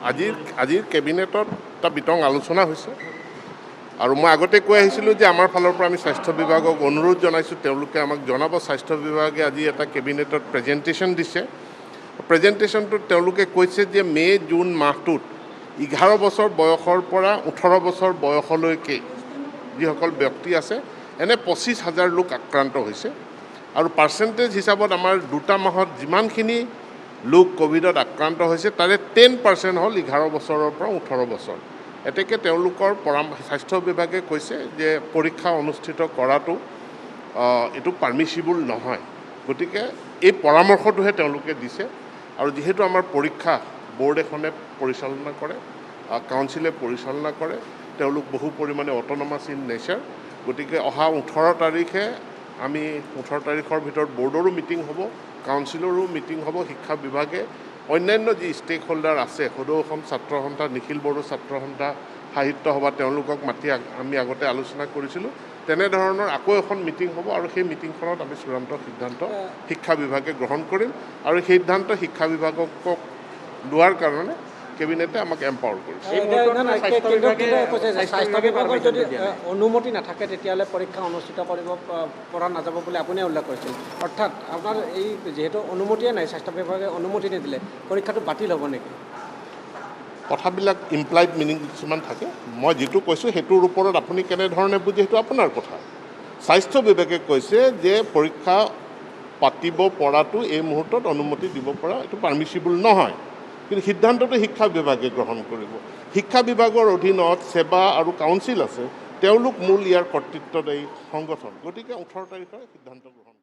আজিৰ কেবিনেটত এটা বিতং আলোচনা হৈছে আৰু মই আগতে কৈ আহিছিলোঁ যে আমাৰ ফালৰ পৰা আমি স্বাস্থ্য বিভাগক অনুৰোধ জনাইছোঁ, তেওঁলোকে আমাক জনাব। স্বাস্থ্য বিভাগে আজি এটা কেবিনেটত প্ৰেজেণ্টেশ্যন দিছে। প্ৰেজেণ্টেশ্যনটোত তেওঁলোকে কৈছে যে জুন মাহটোত 11 বছৰ বয়সৰ পৰা 18 বছৰ বয়সলৈকে যিসকল ব্যক্তি আছে, এনে 25,000 লোক আক্ৰান্ত হৈছে আৰু পাৰ্চেণ্টেজ হিচাপত আমাৰ 2টা মাহত যিমানখিনি লোক কোভিডত আক্ৰান্ত হৈছে তাৰে 10% হ'ল 11 বছৰৰ পৰা 18 বছৰ। এতেকে তেওঁলোকৰ স্বাস্থ্য বিভাগে কৈছে যে পৰীক্ষা অনুষ্ঠিত কৰাটো এইটো পাৰ্মিচিবল নহয়। গতিকে এই পৰামৰ্শটোহে তেওঁলোকে দিছে আৰু যিহেতু আমাৰ পৰীক্ষা বোৰ্ড এখনে পৰিচালনা কৰে, কাউন্সিলে পৰিচালনা কৰে, তেওঁলোক বহু পৰিমাণে অট'নমাছ ইন নেচাৰ। গতিকে অহা 18 তাৰিখে আমি 18 তাৰিখৰ ভিতৰত বোৰ্ডৰো মিটিং হ'ব, কাউন্সিলৰো মিটিং হ'ব। শিক্ষা বিভাগে অন্যান্য যি ষ্টেক হোল্ডাৰ আছে, সদৌ অসম ছাত্ৰ সন্থা, নিখিল বড়ো ছাত্ৰ সন্থা, সাহিত্য সভা, তেওঁলোকক মাতি আমি আগতে আলোচনা কৰিছিলোঁ। তেনেধৰণৰ আকৌ এখন মিটিং হ'ব আৰু সেই মিটিংখনত আমি চূড়ান্ত সিদ্ধান্ত শিক্ষা বিভাগে গ্ৰহণ কৰিম আৰু সেই সিদ্ধান্ত শিক্ষা বিভাগক লোৱাৰ কাৰণে কেবিনেটে আমাক এম্পাৱাৰ কৰিছে। স্বাস্থ্য বিভাগৰ যদি অনুমতি নাথাকে তেতিয়াহ'লে পৰীক্ষা অনুষ্ঠিত কৰিব পৰা নাযাব বুলি আপুনি উল্লেখ কৰিছিল। অৰ্থাৎ আপোনাৰ এই যিহেতু অনুমতিয়ে নাই, স্বাস্থ্য বিভাগে অনুমতি নিদিলে পৰীক্ষাটো বাতিল হ'ব নেকি? কথাবিলাক ইমপ্লাইড মিনিং কিছুমান থাকে। মই যিটো কৈছোঁ সেইটোৰ ওপৰত আপুনি কেনেধৰণে বুজে সেইটো আপোনাৰ কথা। স্বাস্থ্য বিভাগে কৈছে যে পৰীক্ষা পাতিব পৰাটো এই মুহূৰ্তত অনুমতি দিব পৰা এইটো পাৰ্মিচিবল নহয়, কিন্তু সিদ্ধান্তটো শিক্ষা বিভাগে গ্ৰহণ কৰিব। শিক্ষা বিভাগৰ অধীনত সেৱা আৰু কাউন্সিল আছে, তেওঁলোক মূল ইয়াৰ কৰ্তৃত্বদায়ী সংগঠন। গতিকে 18 তাৰিখে সিদ্ধান্ত গ্ৰহণ